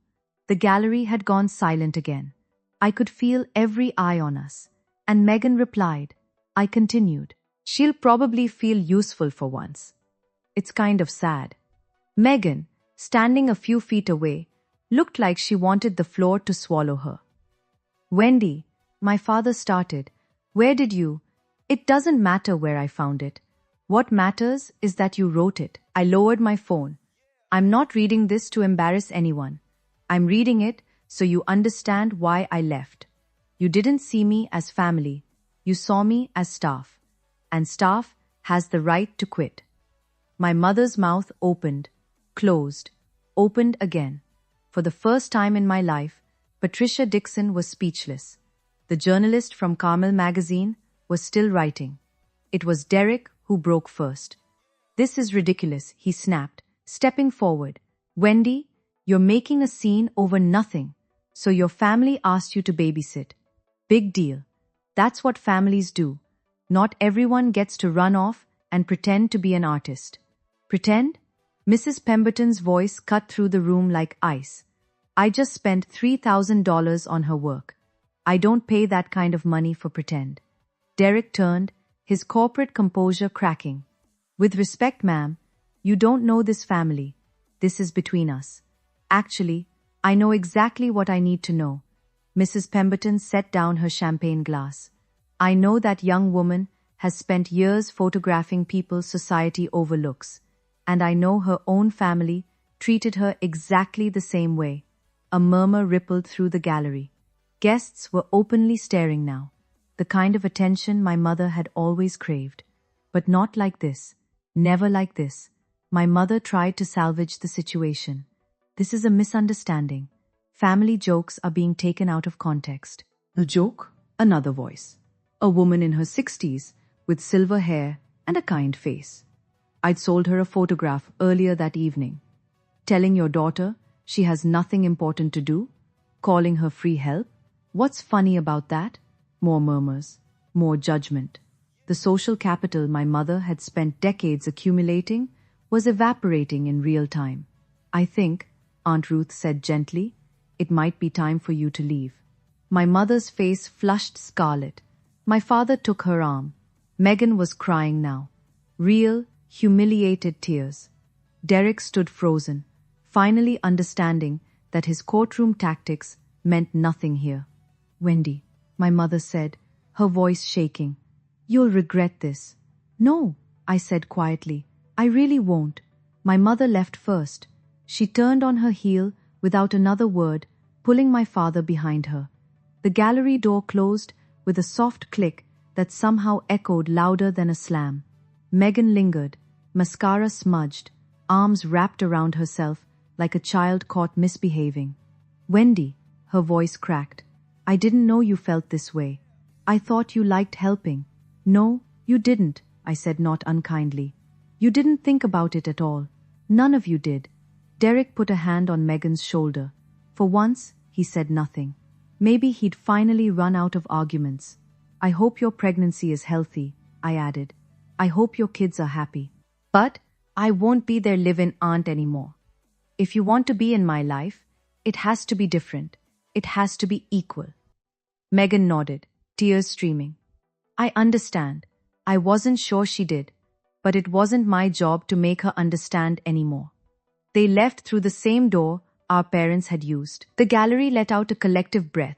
The gallery had gone silent again. I could feel every eye on us. And Megan replied. I continued. She'll probably feel useful for once. It's kind of sad. Megan, standing a few feet away, looked like she wanted the floor to swallow her. Wendy, my father started. Where did you? It doesn't matter where I found it. What matters is that you wrote it. I lowered my phone. I'm not reading this to embarrass anyone. I'm reading it so you understand why I left. You didn't see me as family. You saw me as staff. And staff has the right to quit. My mother's mouth opened, closed, opened again. For the first time in my life, Patricia Dixon was speechless. The journalist from Carmel magazine was still writing. It was Derek who broke first. This is ridiculous, he snapped, stepping forward. Wendy, you're making a scene over nothing. So your family asked you to babysit. Big deal. That's what families do. Not everyone gets to run off and pretend to be an artist. Pretend? Mrs. Pemberton's voice cut through the room like ice. I just spent $3,000 on her work. I don't pay that kind of money for pretend. Derek turned, his corporate composure cracking. With respect, ma'am, you don't know this family. This is between us. Actually, I know exactly what I need to know. Mrs. Pemberton set down her champagne glass. I know that young woman has spent years photographing people society overlooks, and I know her own family treated her exactly the same way. A murmur rippled through the gallery. Guests were openly staring now, the kind of attention my mother had always craved. But not like this. Never like this. My mother tried to salvage the situation. This is a misunderstanding. Family jokes are being taken out of context. A joke? Another voice. A woman in her 60s with silver hair and a kind face. I'd sold her a photograph earlier that evening. Telling your daughter she has nothing important to do? Calling her free help? What's funny about that? More murmurs. More judgment. The social capital my mother had spent decades accumulating was evaporating in real time. I think, Aunt Ruth said gently, it might be time for you to leave. My mother's face flushed scarlet. My father took her arm. Megan was crying now. Real, humiliated tears. Derek stood frozen, finally understanding that his courtroom tactics meant nothing here. Wendy, my mother said, her voice shaking. You'll regret this. No, I said quietly. I really won't. My mother left first. She turned on her heel without another word, pulling my father behind her. The gallery door closed with a soft click that somehow echoed louder than a slam. Megan lingered, mascara smudged, arms wrapped around herself like a child caught misbehaving. Wendy, her voice cracked. I didn't know you felt this way. I thought you liked helping. No, you didn't, I said not unkindly. You didn't think about it at all. None of you did. Derek put a hand on Megan's shoulder. For once, he said nothing. Maybe he'd finally run out of arguments. I hope your pregnancy is healthy, I added. I hope your kids are happy. But I won't be their live-in aunt anymore. If you want to be in my life, it has to be different. It has to be equal. Megan nodded, tears streaming. I understand. I wasn't sure she did, but it wasn't my job to make her understand anymore. They left through the same door our parents had used. The gallery let out a collective breath.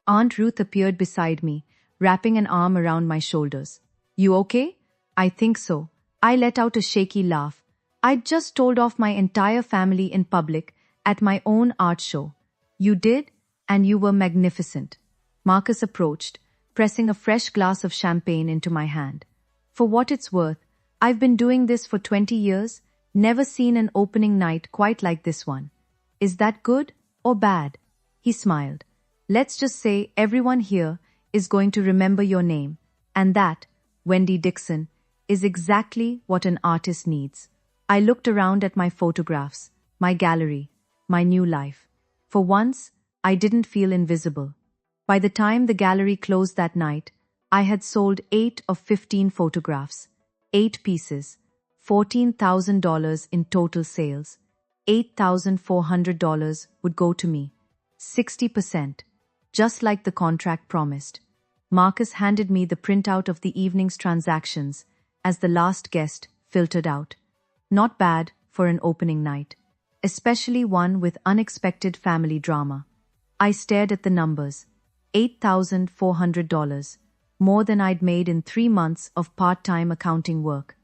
Aunt Ruth appeared beside me, wrapping an arm around my shoulders. You okay? I think so. I let out a shaky laugh. I'd just told off my entire family in public at my own art show. You did, and you were magnificent. Marcus approached, pressing a fresh glass of champagne into my hand. For what it's worth, I've been doing this for 20 years, never seen an opening night quite like this one. Is that good or bad? He smiled. Let's just say everyone here is going to remember your name, and that, Wendy Dixon, is exactly what an artist needs. I looked around at my photographs, my gallery, my new life. For once, I didn't feel invisible. By the time the gallery closed that night, I had sold 8 of 15 photographs, 8 pieces, $14,000 in total sales. $8,400 would go to me. 60%, just like the contract promised. Marcus handed me the printout of the evening's transactions as the last guest filtered out. Not bad for an opening night, especially one with unexpected family drama. I stared at the numbers. $8,400, more than I'd made in 3 months of part-time accounting work.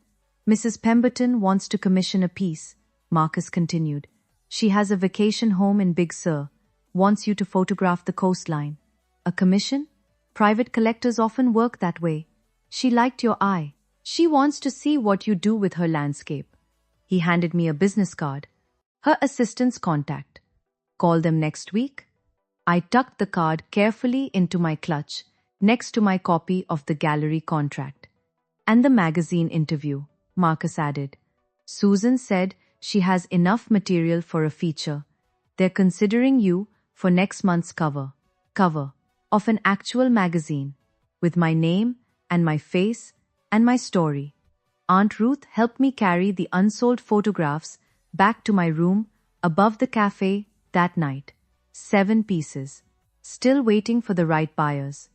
Mrs. Pemberton wants to commission a piece, Marcus continued. She has a vacation home in Big Sur, wants you to photograph the coastline. A commission? Private collectors often work that way. She liked your eye. She wants to see what you do with her landscape. He handed me a business card. Her assistant's contact. Call them next week. I tucked the card carefully into my clutch, next to my copy of the gallery contract. And the magazine interview, Marcus added. Susan said she has enough material for a feature. They're considering you for next month's cover of an actual magazine, with my name and my face and my story. Aunt Ruth helped me carry the unsold photographs Back to my room, above the cafe, that night. 7 pieces. Still waiting for the right buyers.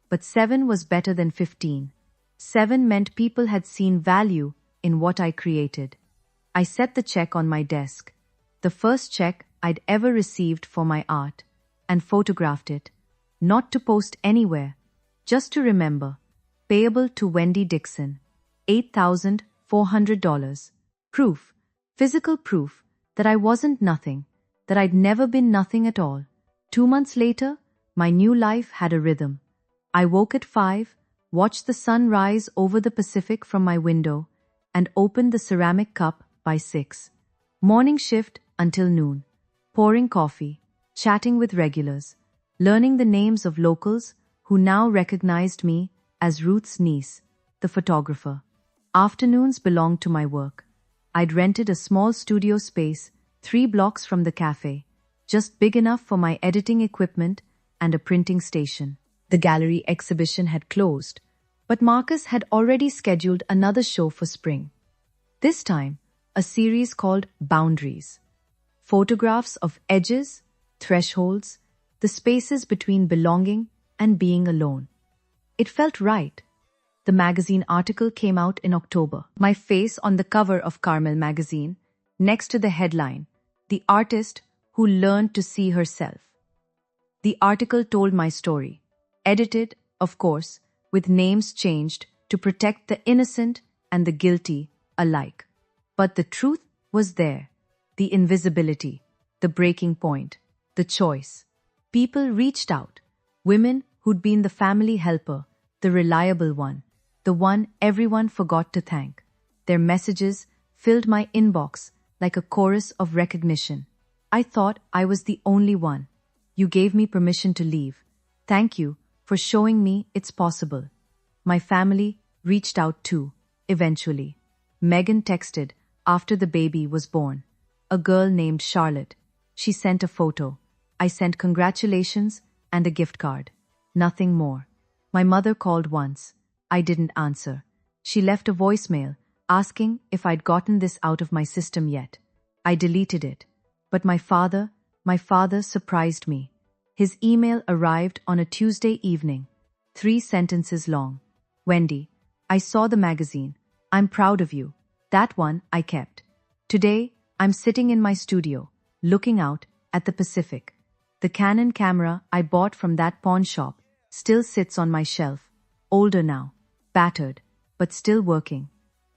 But 7 was better than 15. 7 meant people had seen value in what I created. I set the check on my desk. The first check I'd ever received for my art, and photographed it. Not to post anywhere, just to remember. Payable to Wendy Dixon. $8,400. Proof. Physical proof that I wasn't nothing, that I'd never been nothing at all. 2 months later, my new life had a rhythm. I woke at 5, watched the sun rise over the Pacific from my window, and opened the ceramic cup by 6. Morning shift until noon. Pouring coffee, chatting with regulars, learning the names of locals who now recognized me as Ruth's niece, the photographer. Afternoons belonged to my work. I'd rented a small studio space 3 blocks from the cafe, just big enough for my editing equipment and a printing station. The gallery exhibition had closed, but Marcus had already scheduled another show for spring. This time, a series called Boundaries. Photographs of edges, thresholds, the spaces between belonging and being alone. It felt right. The magazine article came out in October. My face on the cover of Carmel magazine, next to the headline, "The Artist Who Learned to See Herself." The article told my story, edited, of course, with names changed to protect the innocent and the guilty alike. But the truth was there, the invisibility, the breaking point, the choice. People reached out, women who'd been the family helper, the reliable one, the one everyone forgot to thank. Their messages filled my inbox like a chorus of recognition. I thought I was the only one. "You gave me permission to leave. Thank you for showing me it's possible." My family reached out too, eventually. Megan texted after the baby was born. A girl named Charlotte. She sent a photo. I sent congratulations and a gift card. Nothing more. My mother called once. I didn't answer. She left a voicemail asking if I'd gotten this out of my system yet. I deleted it. But my father surprised me. His email arrived on a Tuesday evening. 3 sentences long. "Wendy, I saw the magazine. I'm proud of you." That one I kept. "Today, I'm sitting in my studio, looking out at the Pacific. The Canon camera I bought from that pawn shop still sits on my shelf. Older now, battered, but still working.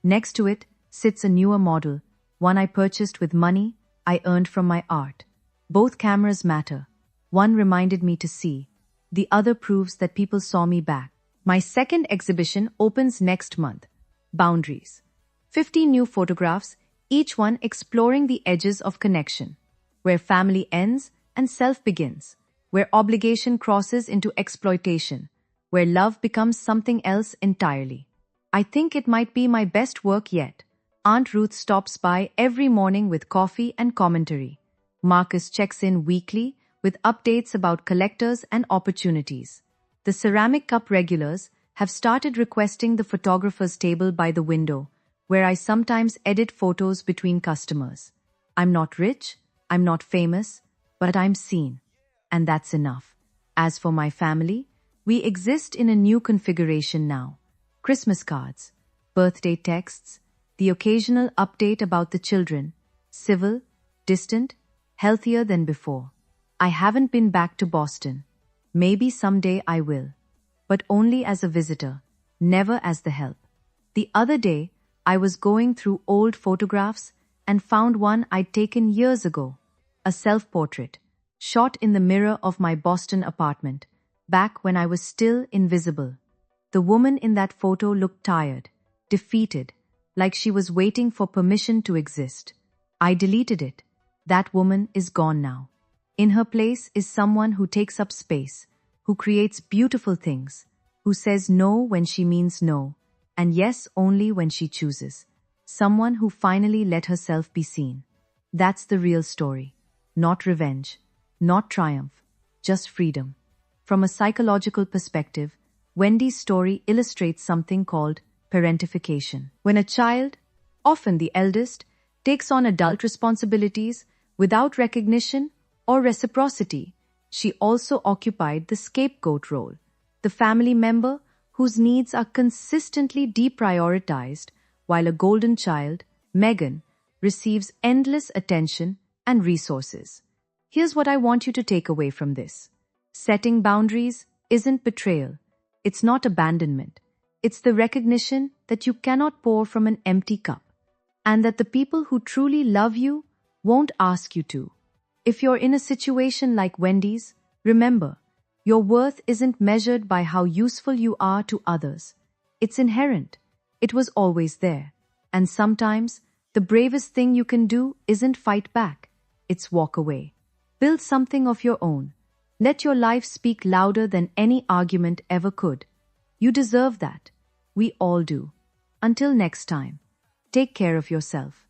Next to it sits a newer model, one I purchased with money I earned from my art. Both cameras matter. One reminded me to see. The other proves that people saw me back." My second exhibition opens next month. Boundaries. 50 new photographs, each one exploring the edges of connection, where family ends and self begins, where obligation crosses into exploitation, where love becomes something else entirely. I think it might be my best work yet. Aunt Ruth stops by every morning with coffee and commentary. Marcus checks in weekly with updates about collectors and opportunities. The ceramic cup regulars have started requesting the photographer's table by the window, where I sometimes edit photos between customers. I'm not rich, I'm not famous, but I'm seen. And that's enough. As for my family, we exist in a new configuration now. Christmas cards, birthday texts, the occasional update about the children, civil, distant, healthier than before. I haven't been back to Boston. Maybe someday I will. But only as a visitor, never as the help. The other day, I was going through old photographs and found one I'd taken years ago. A self-portrait, shot in the mirror of my Boston apartment, back when I was still invisible. The woman in that photo looked tired, defeated, like she was waiting for permission to exist. I deleted it. That woman is gone now. In her place is someone who takes up space, who creates beautiful things, who says no when she means no, and yes only when she chooses. Someone who finally let herself be seen. That's the real story. Not revenge, not triumph, just freedom. From a psychological perspective, Wendy's story illustrates something called parentification. When a child, often the eldest, takes on adult responsibilities without recognition or reciprocity. She also occupied the scapegoat role, the family member whose needs are consistently deprioritized, while a golden child, Megan, receives endless attention and resources. Here's what I want you to take away from this. Setting boundaries isn't betrayal. It's not abandonment. It's the recognition that you cannot pour from an empty cup, and that the people who truly love you won't ask you to. If you're in a situation like Wendy's, remember, your worth isn't measured by how useful you are to others. It's inherent. It was always there. And sometimes, the bravest thing you can do isn't fight back. It's walk away. Build something of your own. Let your life speak louder than any argument ever could. You deserve that. We all do. Until next time, take care of yourself.